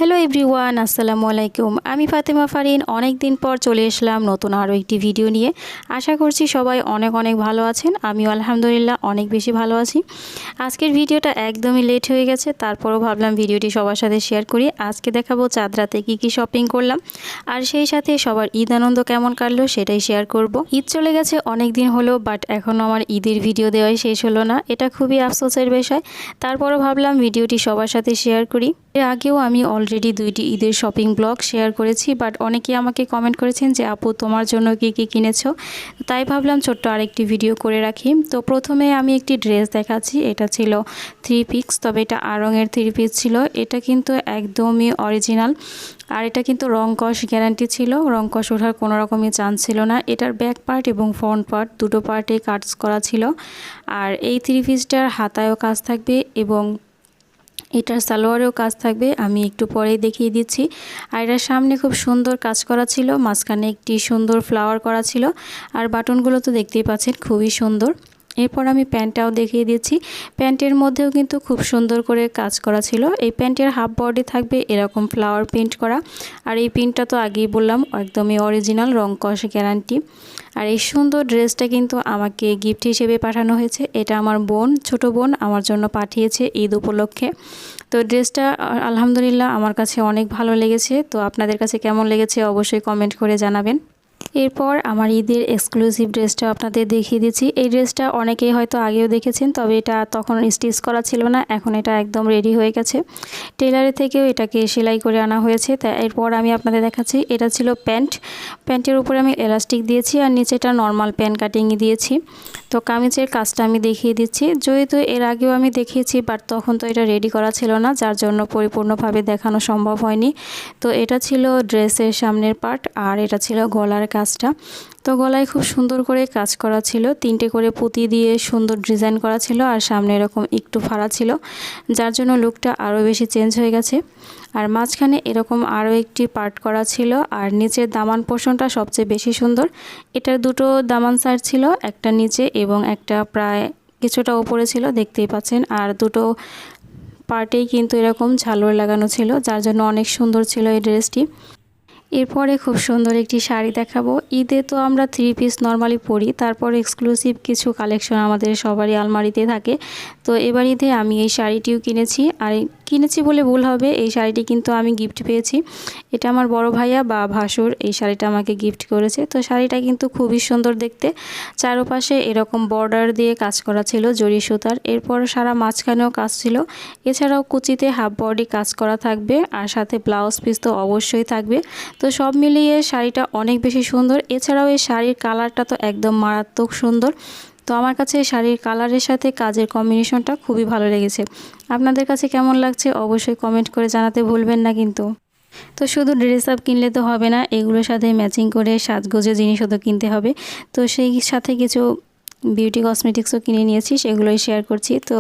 Hello everyone, আসসালামু আলাইকুম। আমি ফাতেমা ফারিন অনেক দিন পর চলে এসলাম নতুন আরও একটি ভিডিও নিয়ে। আশা করছি সবাই অনেক অনেক ভালো আছেন। আমিও আলহামদুলিল্লাহ অনেক বেশি ভালো আছি। আজকের ভিডিওটা একদমই লেট হয়ে গেছে, তারপরও ভাবলাম ভিডিওটি সবার সাথে শেয়ার করি। আজকে দেখাবো চাঁদরাতে কী শপিং করলাম, আর সেই সাথে সবার ঈদ আনন্দ কেমন কাটলো সেটাই শেয়ার করব। ঈদ চলে গেছে অনেক দিন হলো, বাট এখনও আমার ঈদের ভিডিও দেওয়াই শেষ হলো না। এটা খুবই আফসোসের বিষয়। তারপরও ভাবলাম ভিডিওটি সবার সাথে শেয়ার করি। এর আগেও আমি অলরেডি 2টি ঈদের শপিং ব্লগ শেয়ার করেছি, বাট অনেকেই আমাকে কমেন্ট করেছেন যে আপু তোমার জন্য কী কিনেছো, তাই ভাবলাম ছোট্ট আরেকটি ভিডিও করে রাখি। তো প্রথমে আমি একটি ড্রেস দেখাচ্ছি। এটা ছিল 3 পিস, তবে এটা আড়ংয়ের 3 পিস ছিল। এটা কিন্তু একদমই অরিজিনাল, আর এটা কিন্তু রং কস গ্যারান্টি ছিল। রং কস ওঠার কোনো রকমই চান্স ছিল না। এটার ব্যাক পার্ট এবং ফ্রন্ট পার্ট দুটো পার্টে কাজ করা ছিল। আর এই 3 পিসটার হাতায়ও কাজ থাকবে এবং এটার সালোয়ারেও কাজ থাকবে, আমি একটু পরেই দেখিয়ে দিচ্ছি। আর এটার সামনে খুব সুন্দর কাজ করা ছিল, মাঝখানে একটি সুন্দর ফ্লাওয়ার করা ছিল, আর বাটনগুলো তো দেখতেই পাচ্ছেন খুবই সুন্দর। এরপর আমি প্যান্টটাও দেখিয়ে দিচ্ছি। প্যান্টের মধ্যেও কিন্তু খুব সুন্দর করে কাজ করা ছিল। এই প্যান্টের হাফ বডি থাকবে এরকম ফ্লাওয়ার প্রিন্ট করা, আর এই প্রিন্টটা তো আগেই বললাম একদমই অরিজিনাল, রং কষ গ্যারান্টি। আর এই সুন্দর ড্রেসটা কিন্তু আমাকে গিফট হিসেবে পাঠানো হয়েছে। এটা আমার বোন, ছোট বোন আমার জন্য পাঠিয়েছে ঈদ উপলক্ষে। তো ড্রেসটা আলহামদুলিল্লাহ আমার কাছে অনেক ভালো লেগেছে। তো আপনাদের কাছে কেমন লেগেছে অবশ্যই কমেন্ট করে জানাবেন। এরপর আমার ঈদের এক্সক্লুসিভ ড্রেসটা আপনাদের দেখিয়ে দিচ্ছি। এই ড্রেসটা অনেকেই হয়তো আগেও দেখেছেন, তবে এটা তখন স্টিচ করা ছিল না, এখন এটা একদম রেডি হয়ে গেছে। টেলারের থেকেও এটাকে সেলাই করে আনা হয়েছে। তা এরপর আমি আপনাদের দেখাচ্ছি। এটা ছিল প্যান্ট। প্যান্টের উপরে আমি এলাস্টিক দিয়েছি, আর নিচেটা নর্মাল প্যান্ট কাটিংয়ে দিয়েছি। তো কামিজের কাজটা আমি দেখিয়ে দিচ্ছি। যেহেতু এর আগেও আমি দেখিয়েছি, বাট তখন তো এটা রেডি করা ছিল না, যার জন্য পরিপূর্ণভাবে দেখানো সম্ভব হয়নি। তো এটা ছিল ড্রেসের সামনের পার্ট, আর এটা ছিল গলার কাজটা। তো গলায় খুব সুন্দর করে কাজ করা ছিল, 3টে করে পুঁতি দিয়ে সুন্দর ডিজাইন করা ছিল, আর সামনে এরকম একটু ফাড়া ছিল, যার জন্য লুকটা আরও বেশি চেঞ্জ হয়ে গেছে। আর মাঝখানে এরকম আরও একটি পার্ট করা ছিল, আর নিচের দামান পোর্শনটা সবচেয়ে বেশি সুন্দর। এটার দুটো দামান সাইড ছিল, একটা নিচে এবং একটা প্রায় কিছুটা উপরে ছিল, দেখতেই পাচ্ছেন। আর দুটো পার্টেই কিন্তু এরকম ঝালর লাগানো ছিল, যার জন্য অনেক সুন্দর ছিল এই ড্রেসটি। এরপরে খুব সুন্দর একটি শাড়ি দেখাবো। ঈদে তো আমরা 3 পিস নর্মালি পরি, তারপর এক্সক্লুসিভ কিছু কালেকশন আমাদের সবারই আলমারিতে থাকে। তো এবার ঈদে আমি এই শাড়িটিও কিনেছি, আর কিনেছি বলে ভুল হবে, এই শাড়িটি কিন্তু আমি গিফট পেয়েছি। এটা আমার বড় ভাইয়া বা ভাসুর এই শাড়িটা আমাকে গিফট করেছে। তো শাড়িটা কিন্তু খুবই সুন্দর দেখতে, চারপাশে এরকম বর্ডার দিয়ে কাজ করা ছিল জরি সুতার। এরপর সারা মাঝখানেও কাজ ছিল, এছাড়াও কুচিতে হাফ বডি কাজ করা থাকবে, আর সাথে ব্লাউজ পিস তো অবশ্যই থাকবে। তো সব মিলিয়ে শাড়িটা অনেক বেশি সুন্দর। এছাড়াও এই শাড়ির কালারটা তো একদম মারাত্মক সুন্দর। তো আমার কাছে শাড়ির কালারের সাথে কাজের কম্বিনেশনটা খুবই ভালো লেগেছে। আপনাদের কাছে কেমন লাগছে অবশ্যই কমেন্ট করে জানাতে ভুলবেন না কিন্তু। তো শুধু ড্রেস আপ কিনলে তো হবে না, এগুলোর সাথে ম্যাচিং করে সাজগোজের জিনিসও তো কিনতে হবে। তো সেই সাথে কিছু বিউটি কসমেটিক্সও কিনে নিয়েছি, সেগুলোই শেয়ার করছি। তো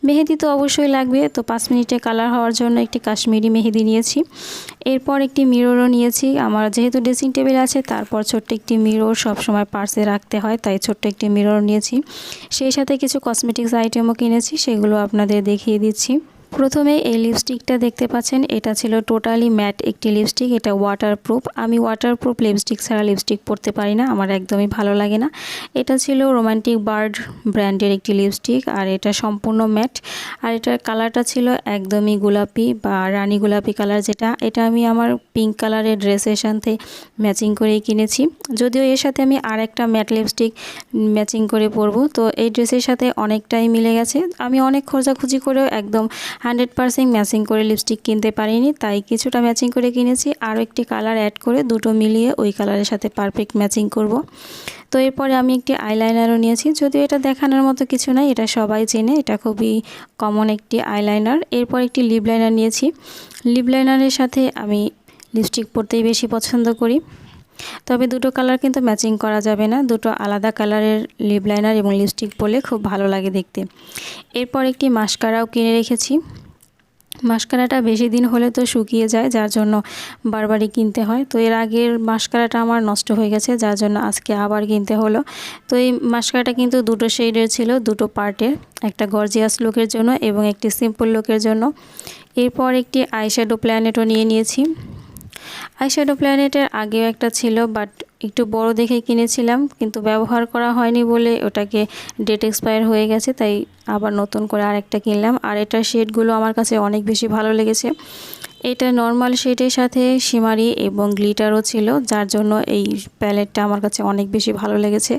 মেহেদি তো অবশ্যই লাগবে, তো 5 মিনিটে কালার হওয়ার জন্য একটি কাশ্মীরি মেহেদি নিয়েছি। এরপর একটি মিররও নিয়েছি। আমার যেহেতু ড্রেসিং টেবিল আছে, তারপর ছোট্ট একটি মিরর সবসময় পার্সে রাখতে হয়, তাই ছোট্ট একটি মিরর নিয়েছি। সেই সাথে কিছু কসমেটিক্স আইটেমও কিনেছি, সেগুলো আপনাদের দেখিয়ে দিচ্ছি। প্রথমে এই লিপস্টিকটা দেখতে পাচ্ছেন, এটা ছিল টোটালি ম্যাট একটি লিপস্টিক। এটা ওয়াটারপ্রুফ। আমি ওয়াটারপ্রুফ লিপস্টিক ছাড়া লিপস্টিক পরতে পারি না, আমার একদমই ভালো লাগে না। এটা ছিল রোমান্টিক বার্ড ব্র্যান্ডের একটি লিপস্টিক, আর এটা সম্পূর্ণ ম্যাট। আর এটার কালারটা ছিল একদমই গোলাপি বা রানী গোলাপি কালার, যেটা এটা আমি আমার পিঙ্ক কালারের ড্রেসের সাথে ম্যাচিং করেই কিনেছি। যদিও এর সাথে আমি আর একটা ম্যাট লিপস্টিক ম্যাচিং করে পরবো, তো এই ড্রেসের সাথে অনেকটাই মিলে গেছে। আমি অনেক খোঁজাখুঁজি করেও একদম 100% ম্যাচিং করে লিপস্টিক কিনতে পারিনি, তাই কিছুটা ম্যাচিং করে কিনেছি। আরও একটি কালার অ্যাড করে দুটো মিলিয়ে ওই কালারের সাথে পারফেক্ট ম্যাচিং করব। তো এরপরে আমি একটি আইলাইনারও নিয়েছি, যদিও এটা দেখানোর মতো কিছু নাই, এটা সবাই চেনে, এটা খুবই কমন একটি আইলাইনার। এরপর একটি লিপ লাইনার নিয়েছি। লিপ লাইনারের সাথে আমি লিপস্টিক পরতেই বেশি পছন্দ করি, তবে দুটো কালার কিন্তু ম্যাচিং করা যাবে না। দুটো আলাদা কালারের লিপ লাইনার এবং লিপস্টিক পরলে খুব ভালো লাগে দেখতে। এরপর একটি মাস্কারাও কিনে রেখেছি। মাস্কারাটা বেশি দিন হলে তো শুকিয়ে যায়, যার জন্য বারবারই কিনতে হয়। তো এর আগের মাস্কারাটা আমার নষ্ট হয়ে গেছে, যার জন্য আজকে আবার কিনতে হলো। তো এই মাস্কারাটা কিন্তু দুটো শেডের ছিল, দুটো পার্টের, একটা গর্জিয়াস লুকের জন্য এবং একটি সিম্পল লুকের জন্য। এরপর একটি আইশ্যাডো প্ল্যানেটও নিয়ে নিয়েছি। আইশ্যাডো প্ল্যানেটের আগেও একটা ছিল, বাট একটু বড় দেখে কিনেছিলাম, কিন্তু ব্যবহার করা হয়নি বলে ওটাকে ডেট এক্সপায়ার হয়ে গেছে, তাই আবার নতুন করে আরেকটা কিনলাম। আর এটার শেডগুলো আমার কাছে অনেক বেশি ভালো লেগেছে। এটা নর্মাল শেডের সাথে শিমারি এবং গ্লিটারও ছিল, যার জন্য এই প্যালেটটা আমার কাছে অনেক বেশি ভালো লেগেছে।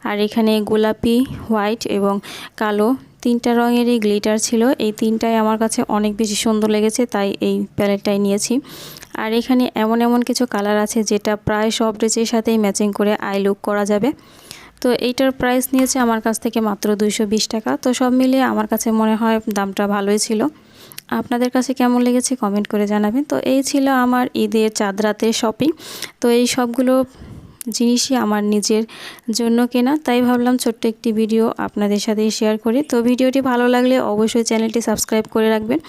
আর এখানে গোলাপি, হোয়াইট এবং কালো তিনটা রঙেরই গ্লিটার ছিল। এই তিনটাই আমার কাছে অনেক বেশি সুন্দর লেগেছে, তাই এই প্যালেটটাই নিয়েছি। আর এখানে এমন এমন কিছু কালার আছে যেটা প্রায় সব ড্রেসের সাথেই ম্যাচিং করে আই লুক করা যাবে। তো এইটার প্রাইস নিয়েছে আমার কাছ থেকে মাত্র 220 টাকা। তো সব মিলিয়ে আমার কাছে মনে হয় দামটা ভালোই ছিল। আপনাদের কাছে কেমন লেগেছে কমেন্ট করে জানাবেন। তো এই ছিল আমার ঈদের চাঁদ রাতের শপিং। তো এই সবগুলো জিনিসই আমার নিজের জন্য কেনা, তাই ভাবলাম ছোট্ট একটি ভিডিও আপনাদের সাথে শেয়ার করি। তো ভিডিওটি ভালো লাগলে অবশ্যই চ্যানেলটি সাবস্ক্রাইব করে রাখবেন।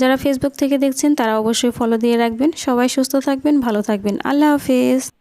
যারা ফেসবুক থেকে দেখছেন তারা অবশ্যই ফলো দিয়ে রাখবেন। সবাই সুস্থ থাকবেন, ভালো থাকবেন। আল্লাহ হাফেজ।